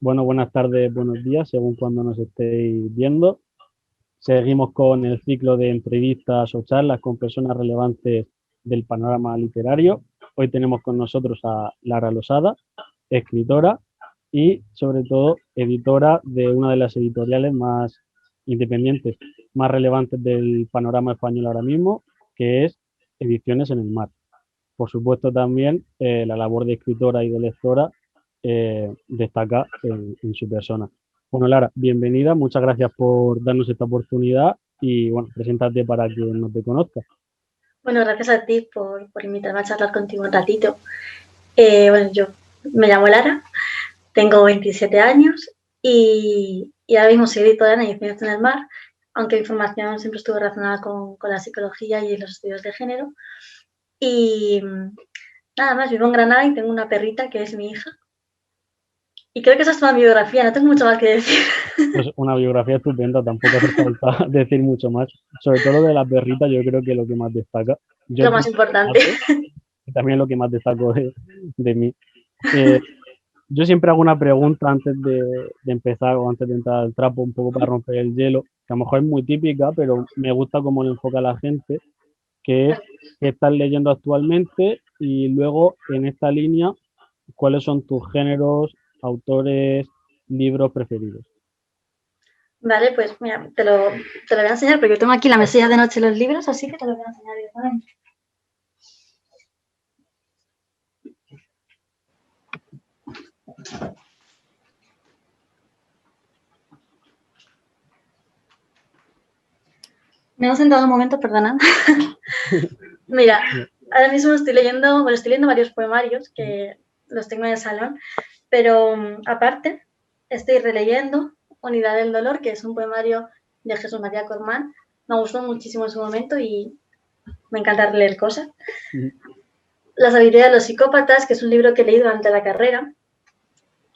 Bueno, buenas tardes, buenos días, según cuando nos estéis viendo. Seguimos con el ciclo de entrevistas o charlas con personas relevantes del panorama literario. Hoy tenemos con nosotros a Lara Losada, escritora y, sobre todo, editora de una de las editoriales más independientes, más relevantes del panorama español ahora mismo, que es Ediciones en el Mar. Por supuesto, también la labor de escritora y de lectora destaca en su persona. Bueno, Lara, bienvenida, muchas gracias por darnos esta oportunidad y bueno, preséntate para quien no te conozca. Bueno, gracias a ti por invitarme a charlar contigo un ratito. Bueno, yo me llamo Lara, tengo 27 años y ahora mismo soy editora en Ediciones en el Mar, aunque mi formación siempre estuvo relacionada con la psicología y los estudios de género. Y nada más, vivo en Granada y tengo una perrita que es mi hija. Y creo que esa es toda mi biografía, no tengo mucho más que decir. Pues una biografía estupenda, tampoco hace falta decir mucho más. Sobre todo lo de la perrita, yo creo que es lo que más destaca. Yo Lo más tengo un importante. gato, y también es lo que más destaco de mí. Eh, Yo siempre hago una pregunta antes de empezar o antes de entrar al trapo, un poco para romper el hielo, que a lo mejor es muy típica, pero me gusta cómo lo enfoca la gente, que es qué estás leyendo actualmente y luego en esta línea, cuáles son tus géneros, autores, libros preferidos. Vale, pues mira, te lo voy a enseñar porque yo tengo aquí la mesilla de noche los libros, así que te lo voy a enseñar directamente. Me he sentado un momento, perdona. Mira, ahora mismo estoy leyendo varios poemarios que los tengo en el salón, pero aparte estoy releyendo Unidad del Dolor, que es un poemario de Jesús María Cormán. Me gustó muchísimo en su momento y me encanta leer cosas. La sabiduría de los psicópatas, que es un libro que leí durante la carrera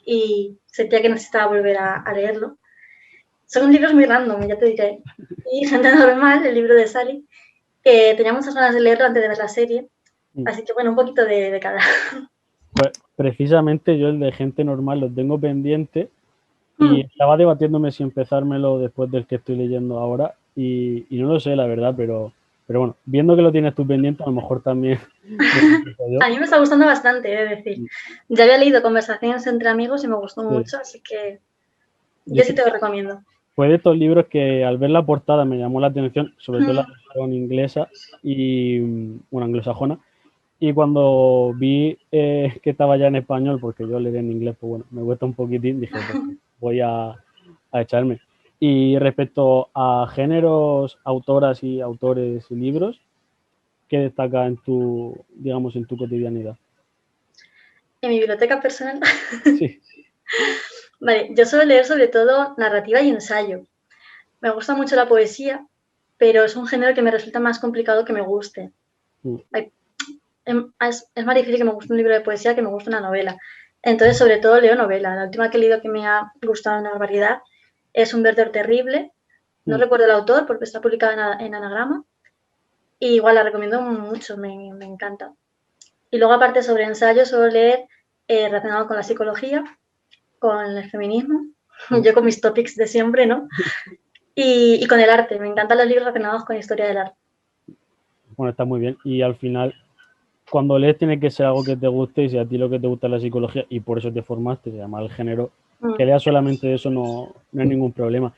y sentía que necesitaba volver a leerlo. Son libros muy random, ya te diré. Y Gente Normal, el libro de Sally, que tenía muchas ganas de leerlo antes de ver la serie. Así que bueno, un poquito de cada. Pues precisamente yo el de gente normal lo tengo pendiente y estaba debatiéndome si empezármelo después del que estoy leyendo ahora y no lo sé, la verdad, pero bueno, viendo que lo tienes tú pendiente, a lo mejor también A mí me está gustando bastante, es decir, ya había leído Conversaciones entre amigos y me gustó Sí. mucho, así que Yo yo sí te lo recomiendo. fue de estos libros que al ver la portada me llamó la atención, sobre todo la versión inglesa y una anglosajona. Y cuando vi que estaba ya en español, porque yo leí en inglés, pues bueno, me cuesta un poquitín, dije, pues voy a echarme. Y respecto a géneros, autoras y autores y libros, ¿qué destaca en tu, digamos, en tu cotidianidad? En mi biblioteca personal, Sí. vale, yo suelo leer sobre todo narrativa y ensayo. Me gusta mucho la poesía, pero es un género que me resulta más complicado que me guste. Es más difícil que me guste un libro de poesía que me guste una novela. Entonces, sobre todo, leo novela. La última que he leído que me ha gustado una barbaridad es Un verdor terrible. No recuerdo el autor porque está publicada en Anagrama. Y igual la recomiendo mucho, me encanta. Y luego, aparte, sobre ensayos, suelo leer relacionado con la psicología, con el feminismo, yo con mis topics de siempre, ¿no? Y con el arte. Me encantan los libros relacionados con historia del arte. Bueno, está muy bien. Y al final, cuando lees tiene que ser algo que te guste y si a ti lo que te gusta es la psicología y por eso te formaste, se llama el género, que leas solamente eso no hay ningún problema.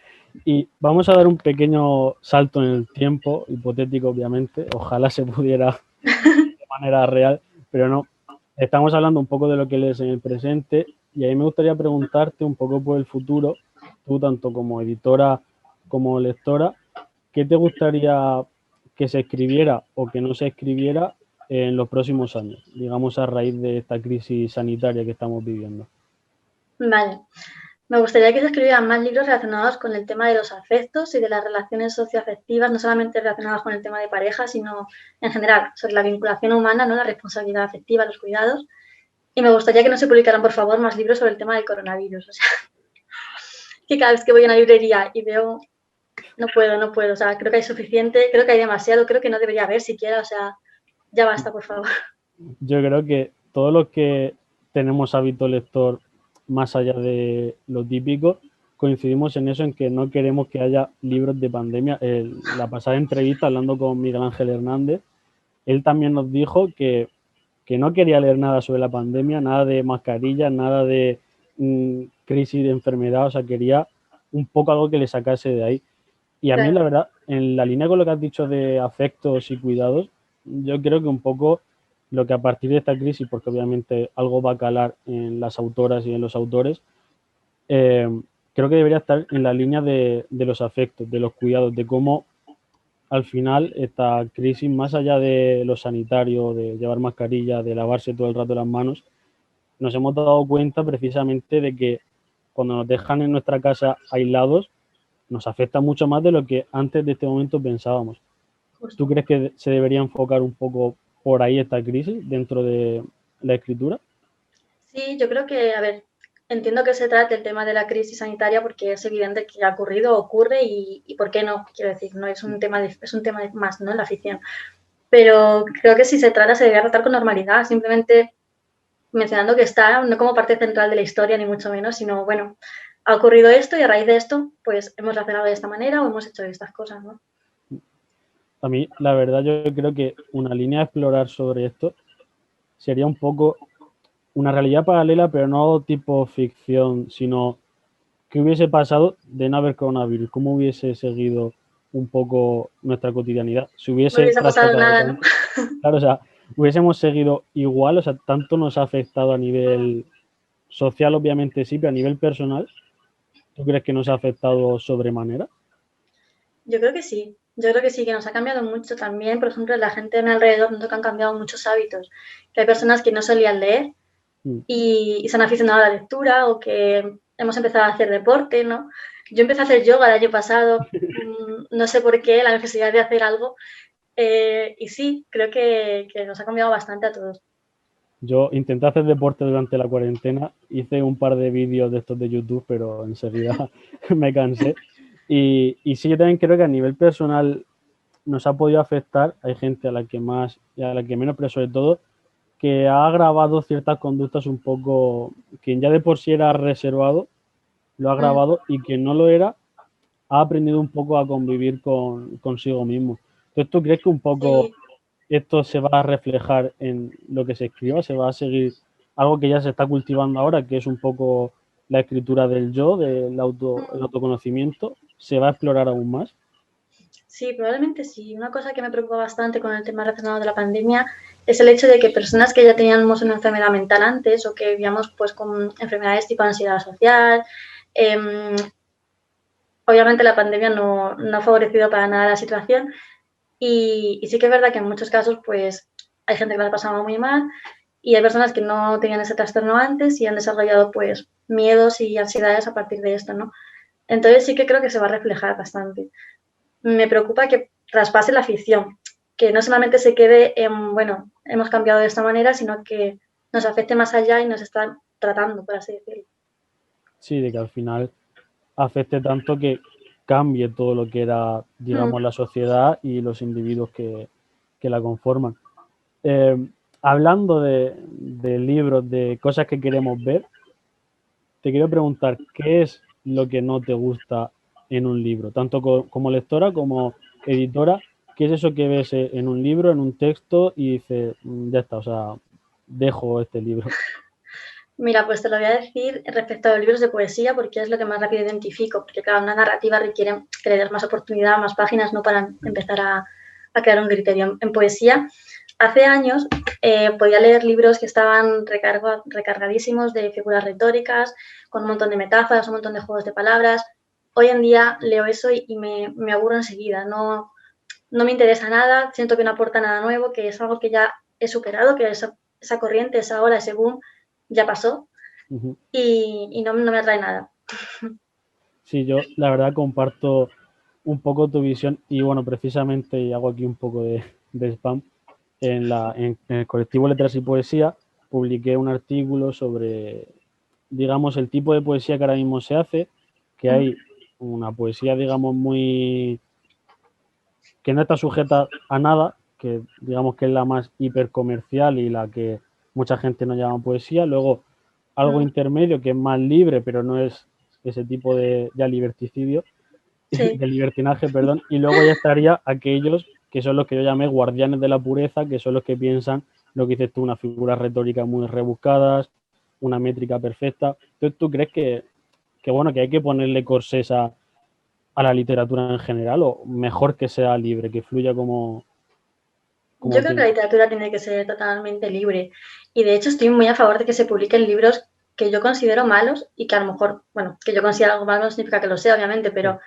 Y vamos a dar un pequeño salto en el tiempo, hipotético obviamente, ojalá se pudiera de manera real, pero no. Estamos hablando un poco de lo que lees en el presente y ahí me gustaría preguntarte un poco por el futuro, tú tanto como editora como lectora, ¿qué te gustaría que se escribiera o que no se escribiera en los próximos años, digamos a raíz de esta crisis sanitaria que estamos viviendo? Vale. Me gustaría que se escribieran más libros relacionados con el tema de los afectos y de las relaciones socioafectivas, no solamente relacionadas con el tema de pareja, sino en general sobre la vinculación humana, ¿no? La responsabilidad afectiva, los cuidados. Y me gustaría que no se publicaran, por favor, más libros sobre el tema del coronavirus. O sea, que cada vez que voy a una librería y veo, no puedo. O sea, creo que hay suficiente, creo que hay demasiado, creo que no debería haber siquiera. O sea, ya basta, por favor. Yo creo que todos los que tenemos hábito lector más allá de lo típico, coincidimos en eso, en que no queremos que haya libros de pandemia. La pasada entrevista, hablando con Miguel Ángel Hernández, él también nos dijo que no quería leer nada sobre la pandemia, nada de mascarillas, nada de crisis de enfermedad, o sea, quería un poco algo que le sacase de ahí. Y a mí, la verdad, en la línea con lo que has dicho de afectos y cuidados, yo creo que un poco lo que a partir de esta crisis, porque obviamente algo va a calar en las autoras y en los autores, creo que debería estar en la línea de los afectos, de los cuidados, de cómo al final esta crisis, más allá de lo sanitario, de llevar mascarilla, de lavarse todo el rato las manos, nos hemos dado cuenta precisamente de que cuando nos dejan en nuestra casa aislados, nos afecta mucho más de lo que antes de este momento pensábamos. ¿Tú crees que se debería enfocar un poco por ahí esta crisis dentro de la escritura? Sí, yo creo que, a ver, entiendo que se trate el tema de la crisis sanitaria porque es evidente que ha ocurrido, ocurre y ¿por qué no? Quiero decir, no es un tema, es un tema más, ¿no? En la ficción. Pero creo que si se trata, se debería tratar con normalidad, simplemente mencionando que está no como parte central de la historia, ni mucho menos, sino, bueno, ha ocurrido esto y a raíz de esto, pues hemos reaccionado de esta manera o hemos hecho estas cosas, ¿no? A mí, la verdad, yo creo que una línea a explorar sobre esto sería un poco una realidad paralela, pero no tipo ficción, sino qué hubiese pasado de no haber coronavirus, cómo hubiese seguido un poco nuestra cotidianidad, si No hubiese hubiese pasado trastocado nada, ¿no? tanto. Claro, o sea, hubiésemos seguido igual, o sea, tanto nos ha afectado a nivel social, obviamente sí, pero a nivel personal, ¿tú crees que nos ha afectado sobremanera? Yo creo que sí. Yo creo que sí, que nos ha cambiado mucho también. Por ejemplo, la gente a mi alrededor noto que han cambiado muchos hábitos. Que hay personas que no solían leer y se han aficionado a la lectura o que hemos empezado a hacer deporte, ¿no? Yo empecé a hacer yoga el año pasado, no sé por qué, la necesidad de hacer algo. Y sí, creo que nos ha cambiado bastante a todos. Yo intenté hacer deporte durante la cuarentena, hice un par de vídeos de estos de YouTube, pero enseguida me cansé. Y sí, yo también creo que a nivel personal nos ha podido afectar. Hay gente a la que más y a la que menos, pero sobre todo que ha agravado ciertas conductas un poco, quien ya de por sí era reservado, lo ha agravado, y quien no lo era, ha aprendido un poco a convivir consigo mismo. Entonces, ¿tú crees que un poco Sí. esto se va a reflejar en lo que se escriba? ¿Se va a seguir algo que ya se está cultivando ahora, que es un poco la escritura del yo, el autoconocimiento? ¿Se va a explorar aún más? Sí, probablemente sí. Una cosa que me preocupa bastante con el tema relacionado de la pandemia es el hecho de que personas que ya teníamos una enfermedad mental antes o que vivíamos pues con enfermedades tipo ansiedad social, obviamente la pandemia no ha favorecido para nada la situación y sí que es verdad que en muchos casos pues hay gente que lo ha pasado muy mal y hay personas que no tenían ese trastorno antes y han desarrollado pues miedos y ansiedades a partir de esto, ¿no? Entonces sí que creo que se va a reflejar bastante. Me preocupa que traspase la ficción, que no solamente se quede en, bueno, hemos cambiado de esta manera, sino que nos afecte más allá y nos está tratando, por así decirlo. Sí, de que al final afecte tanto que cambie todo lo que era, digamos, la sociedad y los individuos que la conforman. Hablando de libros, de cosas que queremos ver, te quiero preguntar, ¿qué es lo que no te gusta en un libro? Tanto como lectora como editora, ¿qué es eso que ves en un libro, en un texto y dices, ya está, o sea, dejo este libro"? Mira, pues te lo voy a decir respecto a los libros de poesía, porque es lo que más rápido identifico, porque cada una narrativa requiere que le des más oportunidad, más páginas, ¿no? Para empezar a crear un criterio. En poesía, hace años podía leer libros que estaban recargadísimos de figuras retóricas, con un montón de metáforas, un montón de juegos de palabras. Hoy en día leo eso y me aburro enseguida, no me interesa nada, siento que no aporta nada nuevo, que es algo que ya he superado, que esa corriente, esa ola, ese boom ya pasó y no me atrae nada. Sí, yo la verdad comparto un poco tu visión y bueno, precisamente, y hago aquí un poco de spam, en el colectivo Letras y Poesía publiqué un artículo sobre, digamos, el tipo de poesía que ahora mismo se hace, que hay una poesía, digamos, muy que no está sujeta a nada, que digamos que es la más hipercomercial y la que mucha gente no llama poesía. Luego algo intermedio que es más libre, pero no es ese tipo de ya liberticidio, Sí. de libertinaje, perdón, y luego ya estaría aquellos que son los que yo llamé guardianes de la pureza, que son los que piensan lo que dices tú, unas figuras retóricas muy rebuscadas, una métrica perfecta. Entonces, ¿tú crees que bueno, que hay que ponerle corsés a la literatura en general, o mejor que sea libre, que fluya Yo como creo que la literatura tiene que ser totalmente libre y de hecho estoy muy a favor de que se publiquen libros que yo considero malos y que a lo mejor, bueno, que yo considero algo malo no significa que lo sea, obviamente, pero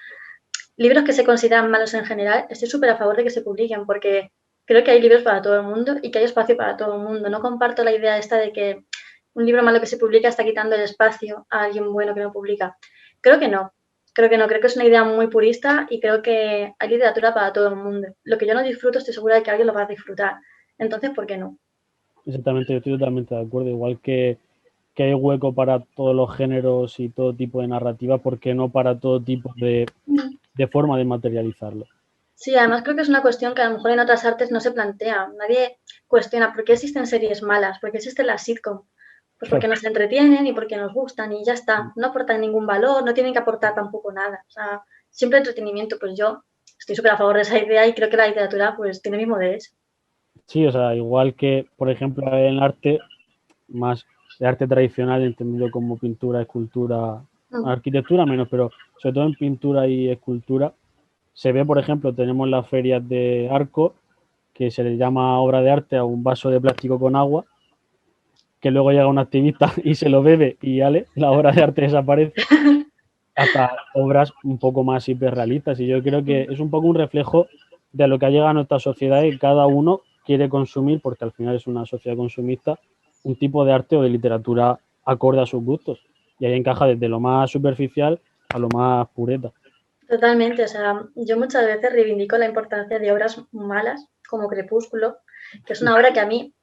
libros que se consideran malos en general, estoy súper a favor de que se publiquen porque creo que hay libros para todo el mundo y que hay espacio para todo el mundo. No comparto la idea esta de que un libro malo que se publica está quitando el espacio a alguien bueno que no publica. Creo que no. Creo que no, creo que es una idea muy purista y creo que hay literatura para todo el mundo. Lo que yo no disfruto, estoy segura de que alguien lo va a disfrutar. Entonces, ¿por qué no? exactamente, yo estoy totalmente de acuerdo, igual que hay hueco para todos los géneros y todo tipo de narrativa, ¿por qué no para todo tipo de forma de materializarlo? Sí, además creo que es una cuestión que a lo mejor en otras artes no se plantea. Nadie cuestiona por qué existen series malas, por qué existen las sitcom. Pues porque nos entretienen y porque nos gustan y ya está. No aportan ningún valor, no tienen que aportar tampoco nada. O sea, siempre entretenimiento. Pues yo estoy súper a favor de esa idea y creo que la literatura pues tiene mismo de eso. Sí, o sea, igual que, por ejemplo, en arte, más de arte tradicional, entendido como pintura, escultura, arquitectura menos, pero sobre todo en pintura y escultura, se ve, por ejemplo, tenemos las ferias de Arco, que se le llama obra de arte a un vaso de plástico con agua, que luego llega un activista y se lo bebe y ale, la obra de arte desaparece, hasta obras un poco más hiperrealistas. Y yo creo que es un poco un reflejo de lo que ha llegado a nuestra sociedad y cada uno quiere consumir, porque al final es una sociedad consumista, un tipo de arte o de literatura acorde a sus gustos. Y ahí encaja desde lo más superficial a lo más pureta. Totalmente. O sea, yo muchas veces reivindico la importancia de obras malas como Crepúsculo, que es una obra que a mí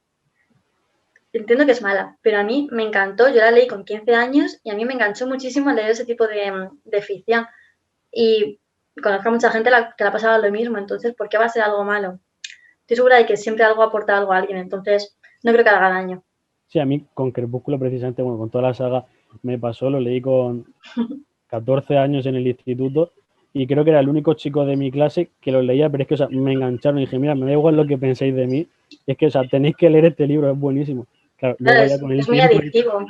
entiendo que es mala, pero a mí me encantó. Yo la leí con 15 años y a mí me enganchó muchísimo leer ese tipo de ficción. Y conozco a mucha gente que le ha pasado lo mismo, entonces, ¿por qué va a ser algo malo? Estoy segura de que siempre algo aporta algo a alguien, entonces no creo que haga daño. Sí, a mí con Crepúsculo precisamente, bueno, con toda la saga me pasó, lo leí con 14 años en el instituto y creo que era el único chico de mi clase que lo leía, pero es que, o sea, me engancharon y dije, mira, me da igual lo que penséis de mí, es que, o sea, tenéis que leer este libro, es buenísimo. Claro, Claro, luego ya con el es muy tiempo, adictivo.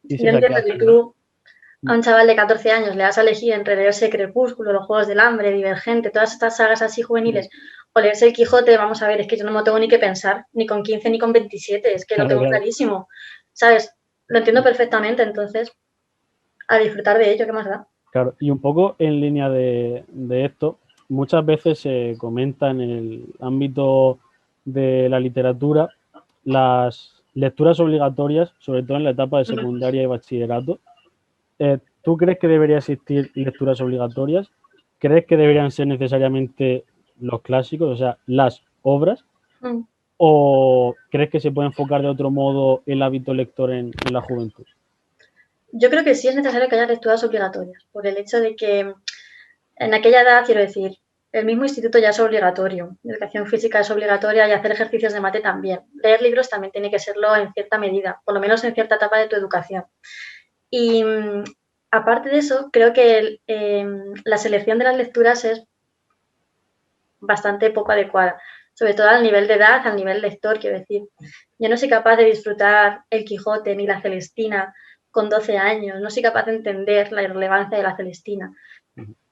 sí, sí, Yo o sea, que entiendo al que final, tú a un chaval de 14 años le vas a elegir entre leerse Crepúsculo, Los Juegos del Hambre, Divergente, todas estas sagas así juveniles, o leerse El Quijote, vamos a ver, es que yo no me lo tengo ni que pensar, ni con 15 ni con 27, es que lo claro, tengo claro. clarísimo, ¿sabes? Lo entiendo perfectamente, entonces, a disfrutar de ello, ¿qué más da? Claro, y un poco en línea de esto, muchas veces se comenta en el ámbito de la literatura las lecturas obligatorias, sobre todo en la etapa de secundaria y bachillerato. ¿Tú crees que debería existir lecturas obligatorias? ¿Crees que deberían ser necesariamente los clásicos, o sea, las obras? Mm. ¿O crees que se puede enfocar de otro modo el hábito lector en la juventud? Yo creo que sí es necesario que haya lecturas obligatorias, por el hecho de que en aquella edad, quiero decir, el mismo instituto ya es obligatorio, educación física es obligatoria y hacer ejercicios de mate también. Leer libros también tiene que serlo en cierta medida, por lo menos en cierta etapa de tu educación. Y aparte de eso, creo que la selección de las lecturas es bastante poco adecuada, sobre todo al nivel de edad, al nivel lector, quiero decir. Yo no soy capaz de disfrutar El Quijote ni La Celestina con 12 años, no soy capaz de entender la relevancia de La Celestina.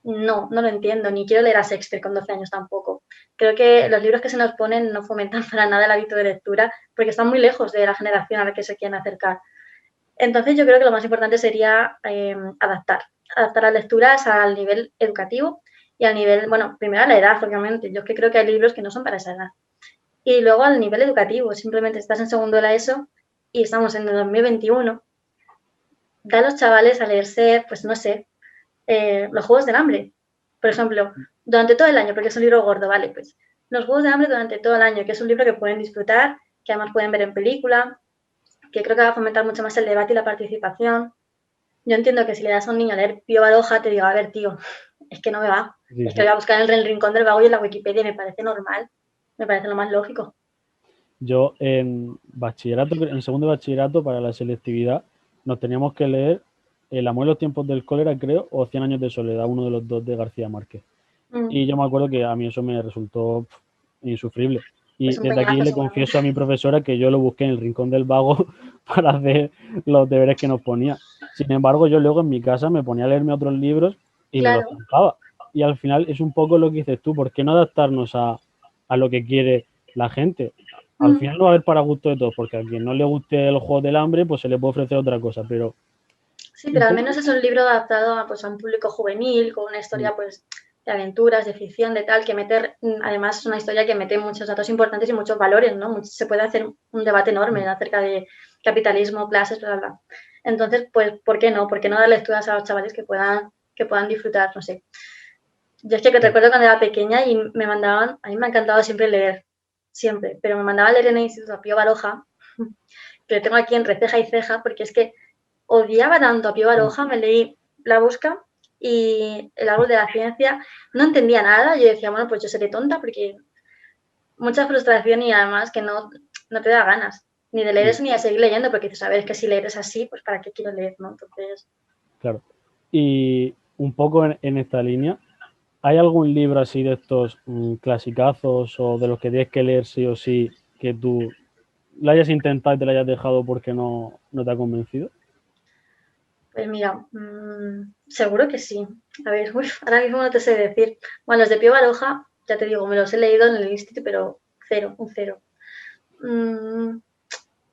No, no lo entiendo, ni quiero leer a Shakespeare con 12 años tampoco. Creo que los libros que se nos ponen no fomentan para nada el hábito de lectura porque están muy lejos de la generación a la que se quieren acercar. Entonces yo creo que lo más importante sería adaptar las lecturas al nivel educativo y al nivel, bueno, primero a la edad, obviamente. Yo es que creo que hay libros que no son para esa edad. Y luego al nivel educativo, simplemente estás en segundo de la ESO y estamos en el 2021, da a los chavales a leerse, pues no sé, los Juegos del Hambre, por ejemplo, durante todo el año, porque es un libro gordo, ¿vale? Pues los Juegos del Hambre durante todo el año, que es un libro que pueden disfrutar, que además pueden ver en película, que creo que va a fomentar mucho más el debate y la participación. Yo entiendo que si le das a un niño a leer Pío Baroja, te diga, a ver, tío, es que no me va. Sí, Es que sí. voy a buscar en el rincón del vago y en la Wikipedia y me parece normal, me parece lo más lógico. Yo en bachillerato, en segundo de bachillerato para la selectividad, nos teníamos que leer El amor en los tiempos del cólera, creo, o 100 años de soledad, uno de los dos de García Márquez. Y yo me acuerdo que a mí eso me resultó insufrible. Y Pues un desde aquí peñazo le seguramente. confieso a mi profesora que yo lo busqué en el rincón del vago para hacer los deberes que nos ponía. Sin embargo, yo luego en mi casa me ponía a leerme otros libros y me los Claro. zampaba. Y al final es un poco lo que dices tú, ¿por qué no adaptarnos a lo que quiere la gente? Al final no va a haber para gusto de todos, porque a quien no le guste el juego del hambre, pues se le puede ofrecer otra cosa, pero Sí, un pero al poco... menos es un libro adaptado a, pues, a un público juvenil, con una historia pues, de aventuras, de ficción, de tal, que meter, además es una historia que mete muchos datos importantes y muchos valores, ¿no? Se puede hacer un debate enorme acerca de capitalismo, clases, bla, bla, bla. Entonces, pues, ¿por qué no? ¿Por qué no dar lecturas a los chavales que puedan disfrutar? No sé. Yo es que recuerdo cuando era pequeña y me mandaban, a mí me ha encantado siempre leer, siempre, pero me mandaban a leer en el Instituto a Pío Baroja, que lo tengo aquí entre ceja y ceja, porque es que odiaba tanto a Pío Baroja, me leí La Busca y El árbol de la ciencia, no entendía nada, yo decía, bueno, pues yo seré tonta porque mucha frustración y además que no te da ganas ni de leer eso ni de seguir leyendo, porque dices, a ver, es que si leer es así, pues ¿para qué quiero leer, no? Entonces... Claro. Y un poco en esta línea, ¿hay algún libro así de estos clasicazos o de los que tienes que leer sí o sí que tú lo hayas intentado y te lo hayas dejado porque no te ha convencido? Pues mira, seguro que sí. A ver, ahora mismo no te sé decir. Bueno, los de Pío Baroja, ya te digo, me los he leído en el instituto, pero cero, un cero.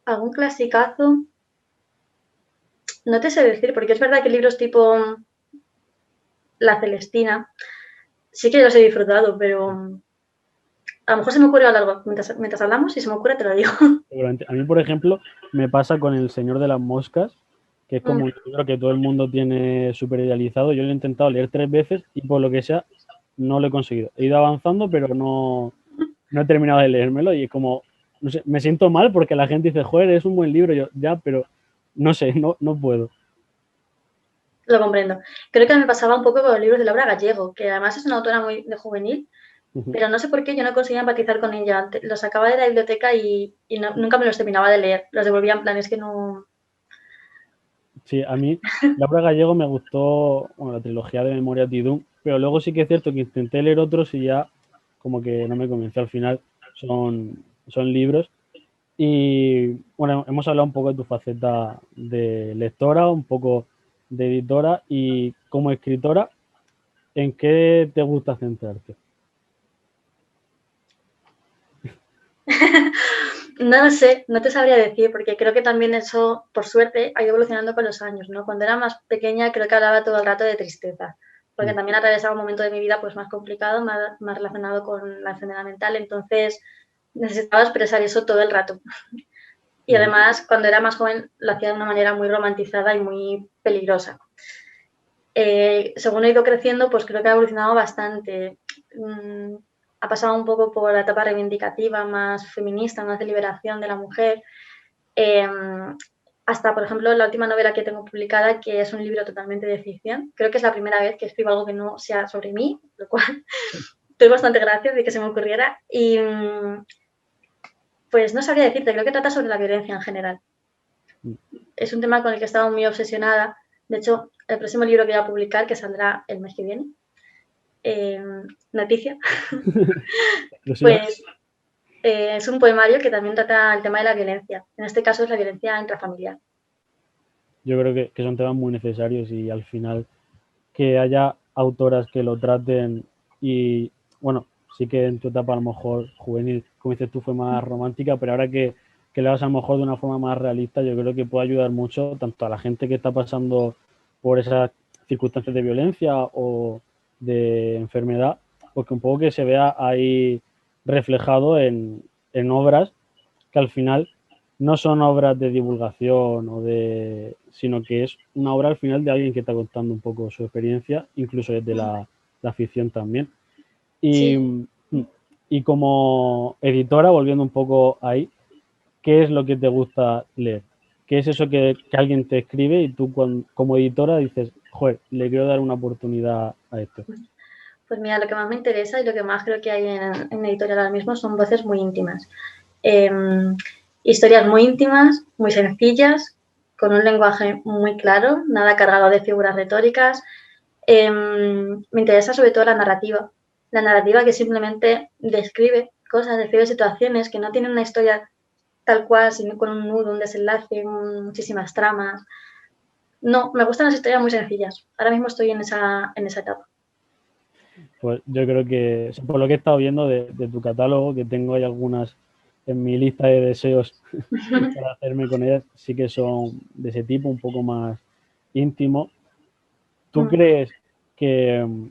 ¿Algún clasicazo? No te sé decir, porque es verdad que libros tipo La Celestina sí que los he disfrutado, pero a lo mejor se me ocurre a lo largo. Mientras hablamos, si se me ocurre, te lo digo. Seguramente. A mí, por ejemplo, me pasa con El Señor de las Moscas, que es como un libro que todo el mundo tiene súper idealizado. Yo lo he intentado leer 3 veces y por lo que sea, no lo he conseguido. He ido avanzando, pero no he terminado de leérmelo y es como, no sé, me siento mal porque la gente dice, joder, es un buen libro. Yo, ya, pero no sé, no puedo. Lo comprendo. Creo que me pasaba un poco con los libros de Laura Gallego, que además es una autora muy de juvenil, pero no sé por qué yo no conseguía empatizar con ella. Los sacaba de la biblioteca y nunca me los terminaba de leer. Los devolvía en plan, es que no... Sí, a mí Laura Gallego me gustó, bueno, la trilogía de Memoria Tidum, pero luego sí que es cierto que intenté leer otros y ya como que no me convenció. Al final son libros. Y bueno, hemos hablado un poco de tu faceta de lectora, un poco de editora y como escritora, ¿en qué te gusta centrarte? No lo sé, no te sabría decir, porque creo que también eso, por suerte, ha ido evolucionando con los años, ¿no? Cuando era más pequeña creo que hablaba todo el rato de tristeza, porque también atravesaba un momento de mi vida pues más complicado, más relacionado con la enfermedad mental, entonces necesitaba expresar eso todo el rato. Y además, cuando era más joven, lo hacía de una manera muy romantizada y muy peligrosa. Según he ido creciendo, pues creo que ha evolucionado bastante. Ha pasado un poco por la etapa reivindicativa, más feminista, más de liberación de la mujer, hasta, por ejemplo, la última novela que tengo publicada, que es un libro totalmente de ficción. Creo que es la primera vez que escribo algo que no sea sobre mí, lo cual estoy bastante gracias de que se me ocurriera. Y pues no sabría decirte, creo que trata sobre la violencia en general. Es un tema con el que he estado muy obsesionada. De hecho, el próximo libro que voy a publicar, que saldrá el mes que viene, noticia, ¿Exclusiva? pues es un poemario que también trata el tema de la violencia. En este caso es la violencia intrafamiliar. Yo creo que son temas muy necesarios y al final que haya autoras que lo traten y, bueno, sí que en tu etapa a lo mejor juvenil, como dices tú, fue más romántica, pero ahora que lo hagas a lo mejor de una forma más realista, yo creo que puede ayudar mucho tanto a la gente que está pasando por esas circunstancias de violencia o de enfermedad, porque un poco que se vea ahí reflejado en obras que al final no son obras de divulgación sino que es una obra al final de alguien que está contando un poco su experiencia, incluso desde la ficción también. Sí, Y como editora, volviendo un poco ahí, ¿qué es lo que te gusta leer? ¿Qué es eso que alguien te escribe y tú como editora dices, joder, le quiero dar una oportunidad a esto? pues mira, lo que más me interesa y lo que más creo que hay en editorial ahora mismo son voces muy íntimas. Historias muy íntimas, muy sencillas, con un lenguaje muy claro, nada cargado de figuras retóricas. Me interesa sobre todo la narrativa que simplemente describe cosas, describe situaciones, que no tienen una historia tal cual, sino con un nudo, un desenlace, muchísimas tramas. No, me gustan las historias muy sencillas. Ahora mismo estoy en esa etapa. Pues yo creo que, por lo que he estado viendo de tu catálogo, que tengo ahí algunas en mi lista de deseos para hacerme con ellas, sí que son de ese tipo, un poco más íntimo. ¿Tú crees que en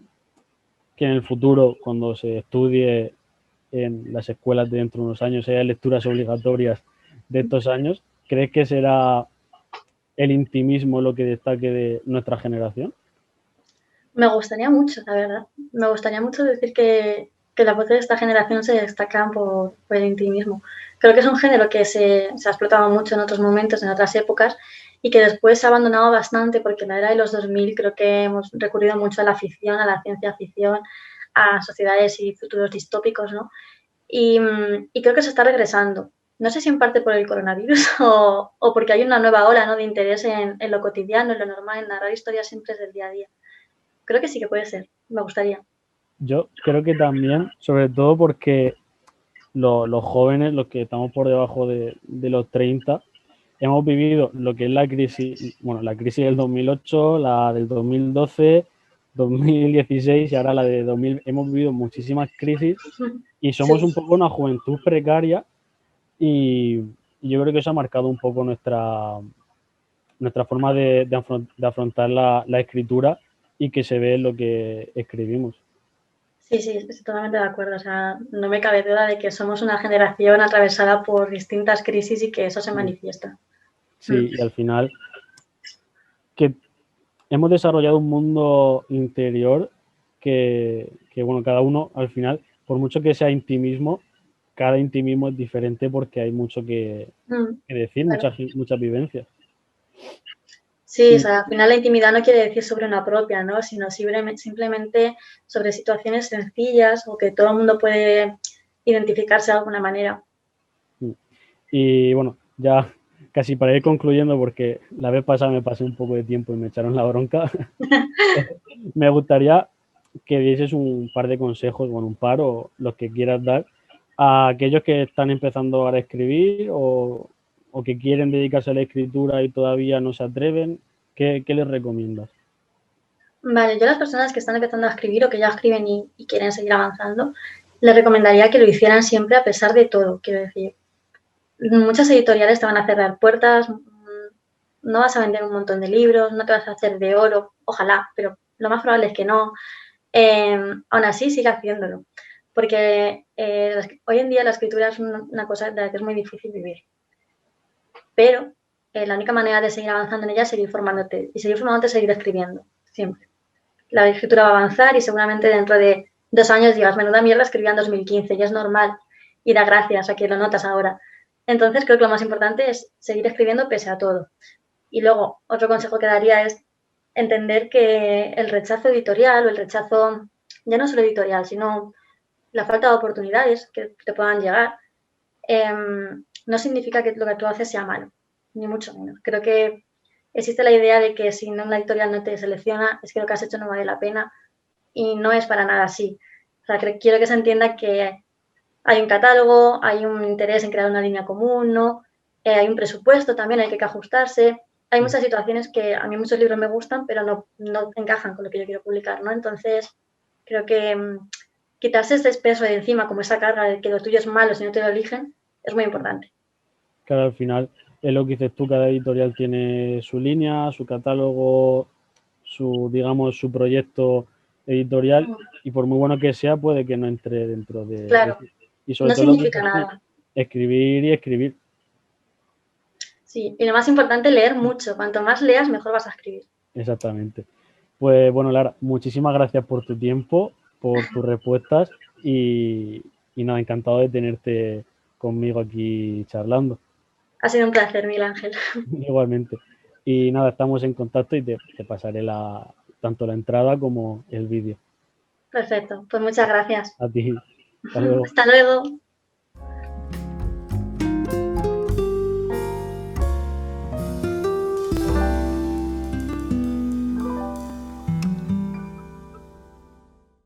el futuro, cuando se estudie en las escuelas de dentro de unos años, haya lecturas obligatorias de estos años, crees que será el intimismo lo que destaque de nuestra generación? Me gustaría mucho, la verdad. Me gustaría mucho decir que las voces de esta generación se destacan por el intimismo. Creo que es un género que se ha explotado mucho en otros momentos, en otras épocas, y que después se ha abandonado bastante porque en la era de los 2000 creo que hemos recurrido mucho a la ficción, a la ciencia ficción, a sociedades y futuros distópicos, ¿no? Y creo que se está regresando. No sé si en parte por el coronavirus o porque hay una nueva ola, ¿no?, de interés en lo cotidiano, en lo normal, en narrar historias simples del día a día. Creo que sí que puede ser, me gustaría. Yo creo que también, sobre todo porque los jóvenes, los que estamos por debajo de los 30, hemos vivido lo que es la crisis, bueno, la crisis del 2008, la del 2012, 2016 y ahora la de 2000. Hemos vivido muchísimas crisis y somos un poco una juventud precaria y yo creo que eso ha marcado un poco nuestra forma de afrontar la escritura y que se ve en lo que escribimos. Sí, sí, estoy totalmente de acuerdo. O sea, no me cabe duda de que somos una generación atravesada por distintas crisis y que eso se manifiesta. Sí, y al final que hemos desarrollado un mundo interior que, bueno, cada uno al final, por mucho que sea intimismo, cada intimismo es diferente porque hay mucho que decir, Claro. muchas vivencias. Sí, o sea, al final la intimidad no quiere decir sobre una propia, ¿no? Sino simplemente sobre situaciones sencillas o que todo el mundo puede identificarse de alguna manera. Y bueno, ya casi para ir concluyendo, porque la vez pasada me pasé un poco de tiempo y me echaron la bronca, me gustaría que dieses un par de consejos, bueno, un par o los que quieras dar a aquellos que están empezando ahora a escribir o que quieren dedicarse a la escritura y todavía no se atreven. ¿Qué les recomiendas? Vale, yo a las personas que están empezando a escribir o que ya escriben y quieren seguir avanzando, les recomendaría que lo hicieran siempre a pesar de todo. Quiero decir, muchas editoriales te van a cerrar puertas, no vas a vender un montón de libros, no te vas a hacer de oro, ojalá, pero lo más probable es que no. Aún así, sigue haciéndolo, porque hoy en día la escritura es una cosa de la que es muy difícil vivir. Pero la única manera de seguir avanzando en ella es seguir formándote y seguir formándote es seguir escribiendo, siempre. La escritura va a avanzar y seguramente dentro de 2 años digas, menuda mierda escribía en 2015 y es normal y da gracias a que lo notas ahora. Entonces creo que lo más importante es seguir escribiendo pese a todo. Y luego, otro consejo que daría es entender que el rechazo editorial o el rechazo, ya no solo editorial, sino la falta de oportunidades que te puedan llegar, no significa que lo que tú haces sea malo, ni mucho menos. Creo que existe la idea de que si una editorial no te selecciona, es que lo que has hecho no vale la pena y no es para nada así. O sea, quiero que se entienda que hay un catálogo, hay un interés en crear una línea común, ¿no? Hay un presupuesto también, hay que ajustarse. Hay muchas situaciones que a mí muchos libros me gustan, pero no encajan con lo que yo quiero publicar, ¿no? Entonces, creo que quitarse ese peso de encima, como esa carga de que lo tuyo es malo si no te lo eligen, es muy importante. Claro, al final es lo que dices tú, cada editorial tiene su línea, su catálogo, digamos, su proyecto editorial y por muy bueno que sea, puede que no entre dentro de... Claro, Y sobre no todo lo que significa dices tú, nada. escribir y escribir. Sí, y lo más importante, leer mucho. Cuanto más leas, mejor vas a escribir. Exactamente. Pues bueno, Lara, muchísimas gracias por tu tiempo, por tus respuestas y nada, encantado de tenerte conmigo aquí charlando. Ha sido un placer, Miguel Ángel. Igualmente. Y nada, estamos en contacto y te pasaré tanto la entrada como el vídeo. Perfecto, pues muchas gracias. A ti. Hasta luego. Hasta luego.